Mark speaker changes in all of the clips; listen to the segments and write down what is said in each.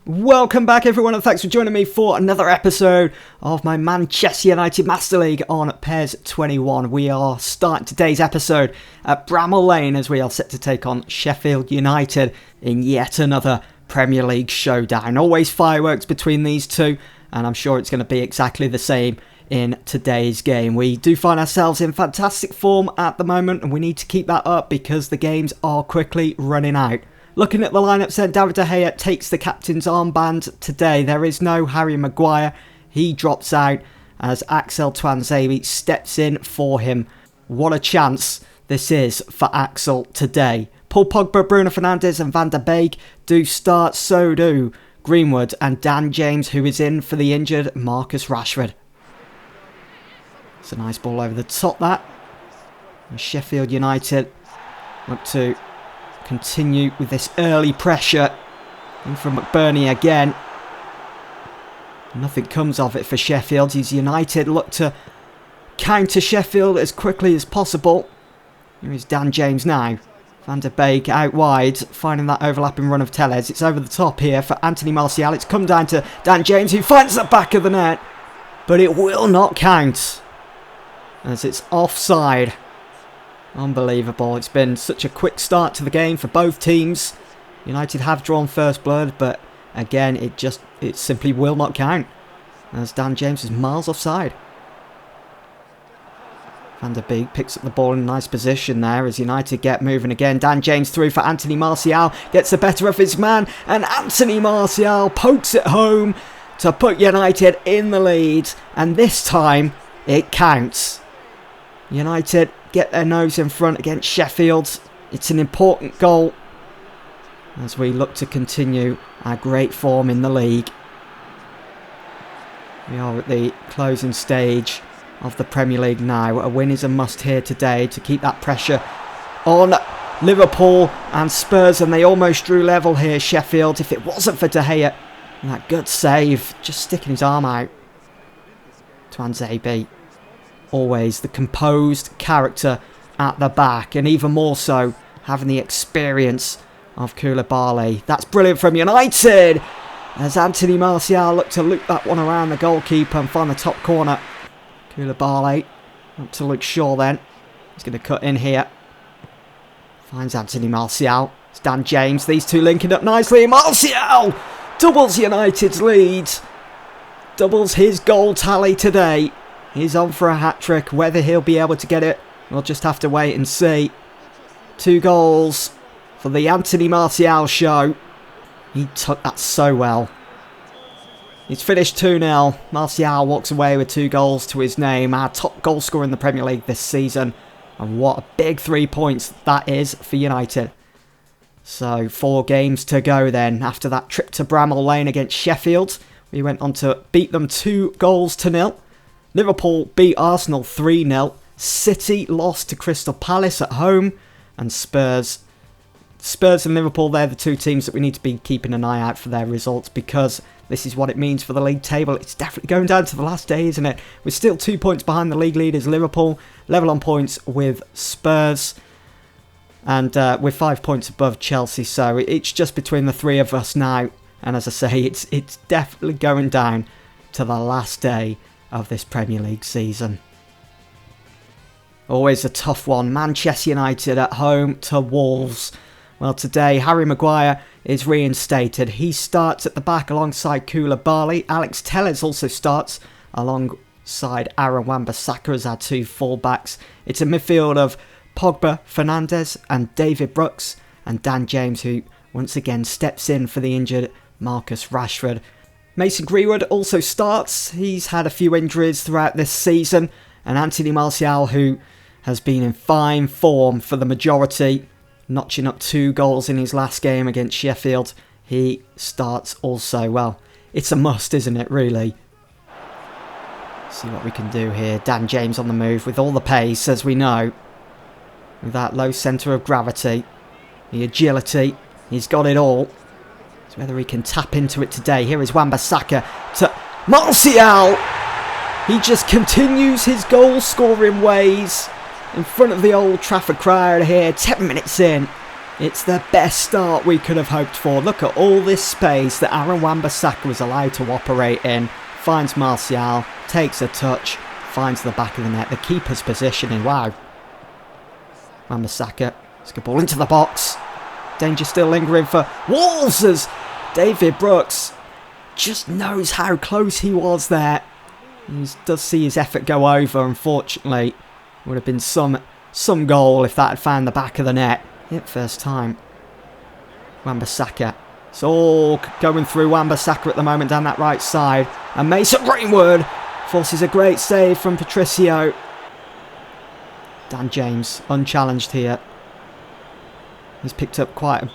Speaker 1: Welcome back everyone, and thanks for joining me for another episode of my Manchester United Master League on PES 21. We are starting today's episode at Bramall Lane as we are set to take on Sheffield United in yet another Premier League showdown. Always fireworks between these two, and I'm sure it's going to be exactly the same in today's game. We do find ourselves in fantastic form at the moment, and we need to keep that up because the games are quickly running out. Looking at the lineups then, David De Gea takes the captain's armband today. There is no Harry Maguire. He drops out as Axel Tuanzebe steps in for him. What a chance this is for Axel today. Paul Pogba, Bruno Fernandes and Van der Beek do start. So do Greenwood and Dan James, who is in for the injured Marcus Rashford. It's a nice ball over the top, that. And Sheffield United want to continue with this early pressure. In from McBurney again. Nothing comes of it for Sheffield. United look to counter Sheffield as quickly as possible. Here is Dan James now. Van der Beek out wide, finding that overlapping run of Tellez. It's over the top here for Anthony Martial. It's come down to Dan James, who finds the back of the net, but it will not count as it's offside. Unbelievable. It's been such a quick start to the game for both teams. United have drawn first blood, but again, it simply will not count as Dan James is miles offside. Van der Beek picks up the ball in a nice position there as United get moving again. Dan James through for Anthony Martial, gets the better of his man, and Anthony Martial pokes it home to put United in the lead, and this time it counts. United get their nose in front against Sheffield. It's an important goal as we look to continue our great form in the league. We are at the closing stage of the Premier League now. A win is a must here today to keep that pressure on Liverpool and Spurs, and they almost drew level here, Sheffield. If it wasn't for De Gea and that good save, just sticking his arm out. Tuanzebe, always the composed character at the back, and even more so having the experience of Koulibaly. That's brilliant from United as Anthony Martial looked to loop that one around the goalkeeper and find the top corner. Koulibaly up to Luke Shaw then. He's going to cut in here. Finds Anthony Martial. It's Dan James. These two linking up nicely. Martial doubles United's lead. Doubles his goal tally today. He's on for a hat-trick. Whether he'll be able to get it, we'll just have to wait and see. 2 goals for the Anthony Martial show. He took that so well. It's finished 2-0. Martial walks away with 2 goals to his name. Our top goal scorer in the Premier League this season. And what a big 3 points that is for United. So 4 games to go then. After that trip to Bramall Lane against Sheffield, we went on to beat them 2-0. Liverpool beat Arsenal 3-0. City lost to Crystal Palace at home. And Spurs and Liverpool, they're the 2 teams that we need to be keeping an eye out for their results, because this is what it means for the league table. It's definitely going down to the last day, isn't it? We're still 2 points behind the league leaders, Liverpool, level on points with Spurs. And we're 5 points above Chelsea, so it's just between the 3 of us now. And as I say, it's definitely going down to the last day of this Premier League season. Always a tough one. Manchester United at home to Wolves. Well, today Harry Maguire is reinstated. He starts at the back alongside Koulibaly. Alex Tellez also starts alongside Aaron Wan-Bissaka as our 2 fullbacks. It's a midfield of Pogba, Fernandes and David Brooks, and Dan James, who once again steps in for the injured Marcus Rashford. Mason Greenwood also starts. He's had a few injuries throughout this season. And Anthony Martial, who has been in fine form for the majority, notching up 2 goals in his last game against Sheffield, he starts also. Well, it's a must, isn't it, really? See what we can do here. Dan James on the move with all the pace, as we know. With that low centre of gravity, the agility, he's got it all. So whether he can tap into it today. Here is Wan-Bissaka to Martial. He just continues his goal-scoring ways in front of the Old Trafford crowd here. 10 minutes in. It's the best start we could have hoped for. Look at all this space that Aaron Wan-Bissaka was allowed to operate in. Finds Martial, takes a touch, finds the back of the net. The keeper's positioning, wow. Wan-Bissaka, let's get ball into the box. Danger still lingering for Wolves as David Brooks just knows how close he was there. He does see his effort go over, unfortunately. Would have been some goal if that had found the back of the net. Hit first time. Wan-Bissaka. It's all going through Wan-Bissaka at the moment down that right side. And Mason Greenwood forces a great save from Patricio. Dan James, unchallenged here. He's picked up quite a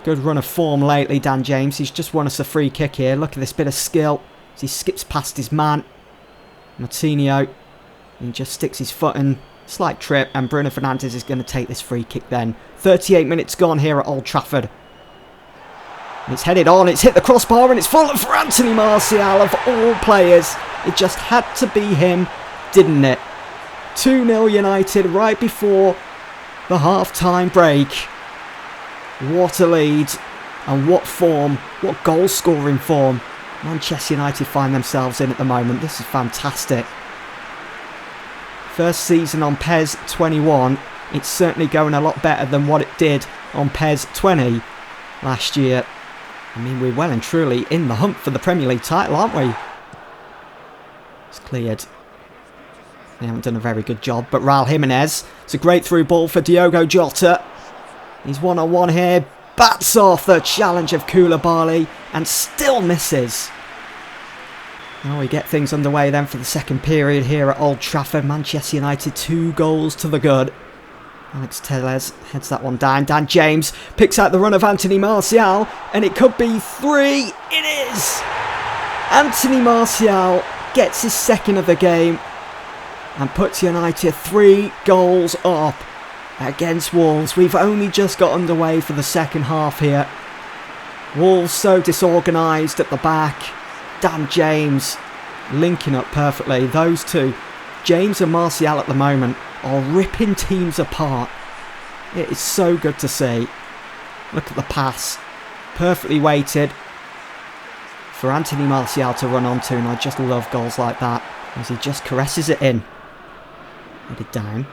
Speaker 1: good run of form lately, Dan James. He's just won us a free kick here. Look at this bit of skill as he skips past his man. Martinho. He just sticks his foot in. Slight trip, and Bruno Fernandes is going to take this free kick then. 38 minutes gone here at Old Trafford. And it's headed on, it's hit the crossbar, and it's fallen for Anthony Martial of all players. It just had to be him, didn't it? 2-0 United right before the half-time break. What a lead, and what form, what goal-scoring form Manchester United find themselves in at the moment. This is fantastic. First season on PES 21, it's certainly going a lot better than what it did on PES 20 last year. I mean, we're well and truly in the hunt for the Premier League title, aren't we? It's cleared. They haven't done a very good job, but Raul Jimenez, it's a great through ball for Diogo Jota. He's one-on-one here, bats off the challenge of Koulibaly and still misses. Now we get things underway then for the second period here at Old Trafford. Manchester United 2 goals to the good. Alex Telles heads that one down. Dan James picks out the run of Anthony Martial, and it could be 3. It is! Anthony Martial gets his second of the game and puts United 3 goals up against Wolves. We've only just got underway for the second half here. Wolves so disorganised at the back. Dan James linking up perfectly. Those two, James and Martial at the moment, are ripping teams apart. It is so good to see. Look at the pass. Perfectly weighted for Anthony Martial to run onto, and I just love goals like that as he just caresses it in. Headed down.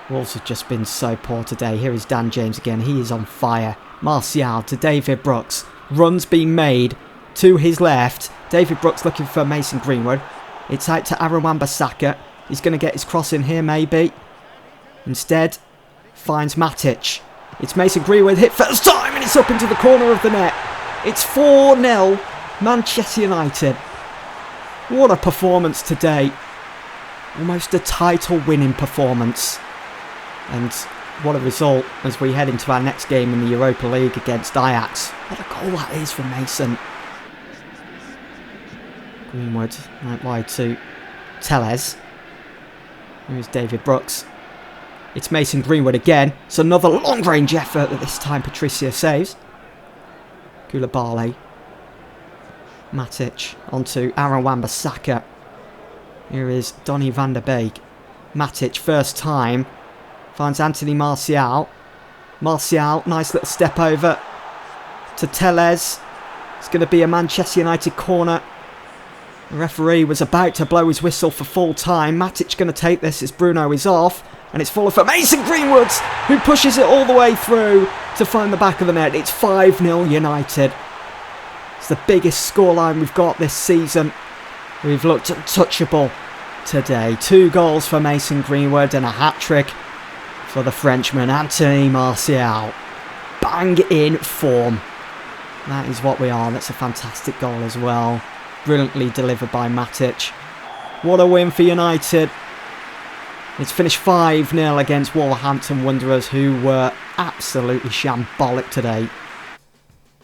Speaker 1: Wolves have just been so poor today. Here is Dan James again. He is on fire. Martial to David Brooks. Runs being made to his left. David Brooks looking for Mason Greenwood. It's out to Aaron Wan-Bissaka. He's going to get his cross in here maybe. Instead, finds Matic. It's Mason Greenwood hit first time, and it's up into the corner of the net. It's 4-0 Manchester United. What a performance today. Almost a title winning performance. And what a result as we head into our next game in the Europa League against Ajax. What a goal that is from Mason. Greenwood right wide to Telles. Here's David Brooks. It's Mason Greenwood again. It's another long range effort that this time Patricio saves. Koulibaly. Matic onto Aaron Wan-Bissaka. Here is Donny van der Beek. Matic first time. Finds Anthony Martial. Martial, nice little step over to Telles. It's going to be a Manchester United corner. The referee was about to blow his whistle for full time. Matic going to take this as Bruno is off. And it's fallen for Mason Greenwood, who pushes it all the way through to find the back of the net. It's 5-0 United. It's the biggest scoreline we've got this season. We've looked untouchable today. 2 goals for Mason Greenwood and a hat-trick for the Frenchman, Anthony Martial. Bang in form. That is what we are. That's a fantastic goal as well. Brilliantly delivered by Matic. What a win for United. It's finished 5-0 against Wolverhampton Wanderers, who were absolutely shambolic today.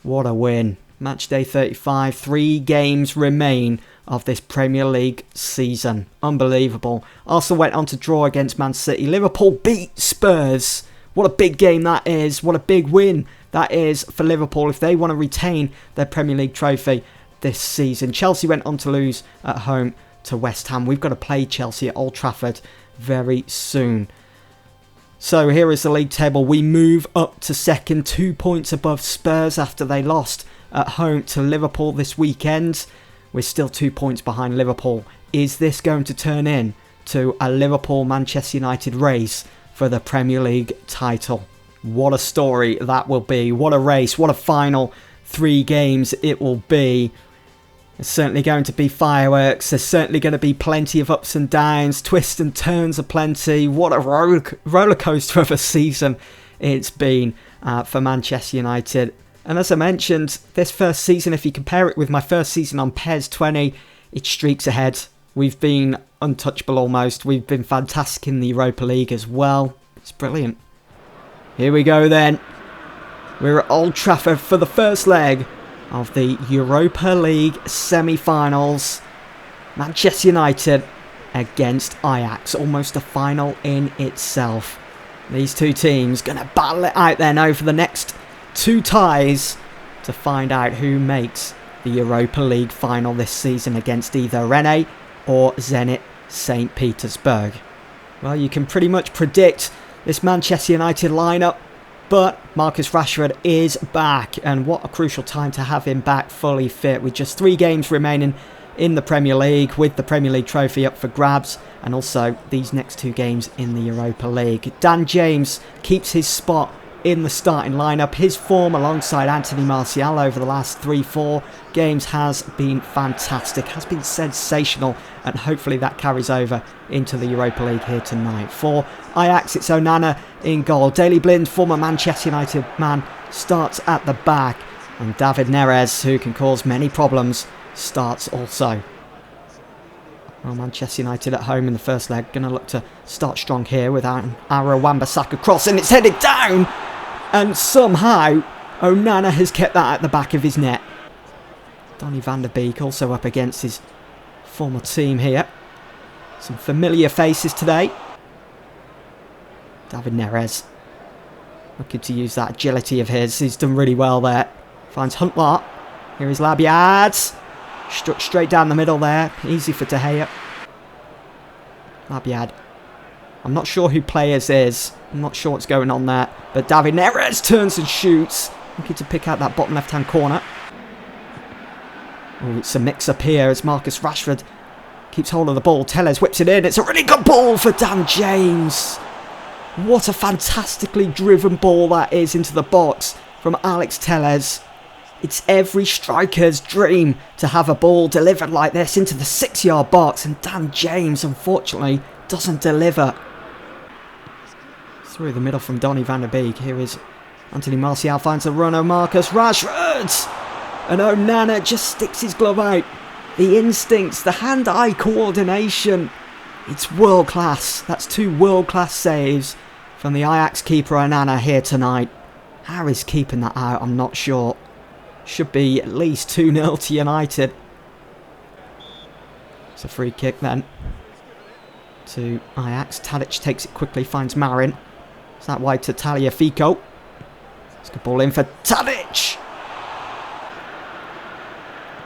Speaker 1: What a win. Match day 35. 3 games remain of this Premier League season. Unbelievable. Arsenal went on to draw against Man City. Liverpool beat Spurs. What a big game that is. What a big win that is for Liverpool if they want to retain their Premier League trophy this season. Chelsea went on to lose at home to West Ham. We've got to play Chelsea at Old Trafford very soon. So here is the league table. We move up to second, 2 points above Spurs after they lost at home to Liverpool this weekend. We're still 2 points behind Liverpool. Is this going to turn in to a Liverpool-Manchester United race for the Premier League title? What a story that will be. What a race. What a final 3 games it will be. There's certainly going to be fireworks. There's certainly going to be plenty of ups and downs. Twists and turns aplenty. What a roller coaster of a season it's been for Manchester United. And as I mentioned, this first season, if you compare it with my first season on PES 20, it streaks ahead. We've been untouchable almost. We've been fantastic in the Europa League as well. It's brilliant. Here we go then. We're at Old Trafford for the first leg of the Europa League semi-finals. Manchester United against Ajax. Almost a final in itself. These two teams going to battle it out then over the next 2 ties to find out who makes the Europa League final this season against either Rennes or Zenit St. Petersburg. Well, you can pretty much predict this Manchester United lineup, but Marcus Rashford is back, and what a crucial time to have him back fully fit with just 3 games remaining in the Premier League, with the Premier League trophy up for grabs, and also these next 2 games in the Europa League. Dan James keeps his spot in the starting lineup. His form alongside Anthony Martial over the last 3-4 games has been fantastic, has been sensational, and hopefully that carries over into the Europa League here tonight. For Ajax, it's Onana in goal. Daley Blind, former Manchester United man, starts at the back, and David Neres, who can cause many problems, starts also. Well, Manchester United at home in the first leg, going to look to start strong here with an Aaron Wan-Bissaka cross, and it's headed down, and somehow Onana has kept that at the back of his net. Donny van der Beek also up against his former team here. Some familiar faces today. David Neres looking to use that agility of his. He's done really well there. Finds Huntelaar. Here is Labiad. Struck straight down the middle there. Easy for De Gea. Labiad. I'm not sure who Players is. I'm not sure what's going on there. But David Neres turns and shoots. Looking to pick out that bottom left-hand corner. Oh, it's a mix-up here as Marcus Rashford keeps hold of the ball. Telles whips it in. It's a really good ball for Dan James. What a fantastically driven ball that is into the box from Alex Telles. It's every striker's dream to have a ball delivered like this into the 6-yard box, and Dan James unfortunately doesn't deliver. Through the middle from Donny van der Beek. Here is Anthony Martial, finds a runner, Marcus Rashford, and Onana just sticks his glove out. The instincts, the hand-eye coordination, it's world class. That's 2 world-class saves from the Ajax keeper Onana here tonight. How he's keeping that out, I'm not sure. Should be at least 2-0 to United. It's a free kick then to Ajax. Tadic takes it quickly, finds Marin. It's that wide to Tagliafico. It's a good ball in for Tadic.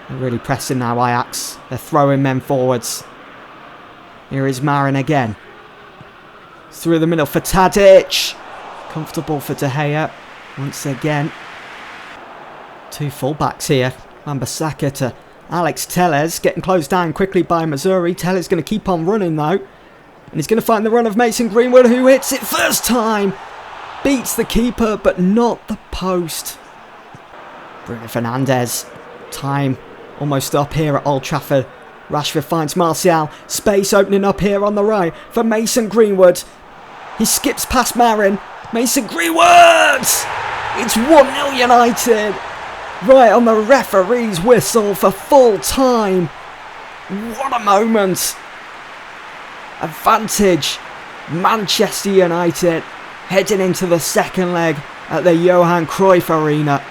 Speaker 1: They're really pressing now, Ajax. They're throwing men forwards. Here is Marin again. Through the middle for Tadic. Comfortable for De Gea once again. 2 fullbacks here. Wan-Bissaka to Alex Telles. Getting closed down quickly by Missouri. Telles going to keep on running though. And he's going to find the run of Mason Greenwood, who hits it first time. Beats the keeper, but not the post. Bruno Fernandes. Time almost up here at Old Trafford. Rashford finds Martial. Space opening up here on the right for Mason Greenwood. He skips past Marin. Mason Greenwood! It's 1-0 United. Right on the referee's whistle for full time. What a moment. Advantage. Manchester United heading into the second leg at the Johan Cruyff Arena.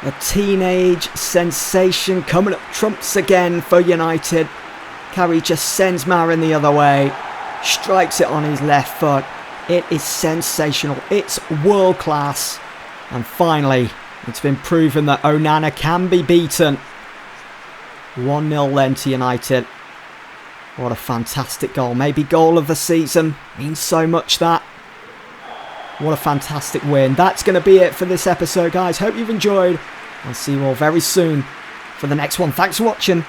Speaker 1: A teenage sensation coming up trumps again for United. Carey just sends Marin the other way. Strikes it on his left foot. It is sensational. It's world class. And finally, it's been proven that Onana can be beaten. 1-0 then to United. What a fantastic goal. Maybe goal of the season. Means so much that. What a fantastic win. That's going to be it for this episode, guys. Hope you've enjoyed. I'll see you all very soon for the next one. Thanks for watching.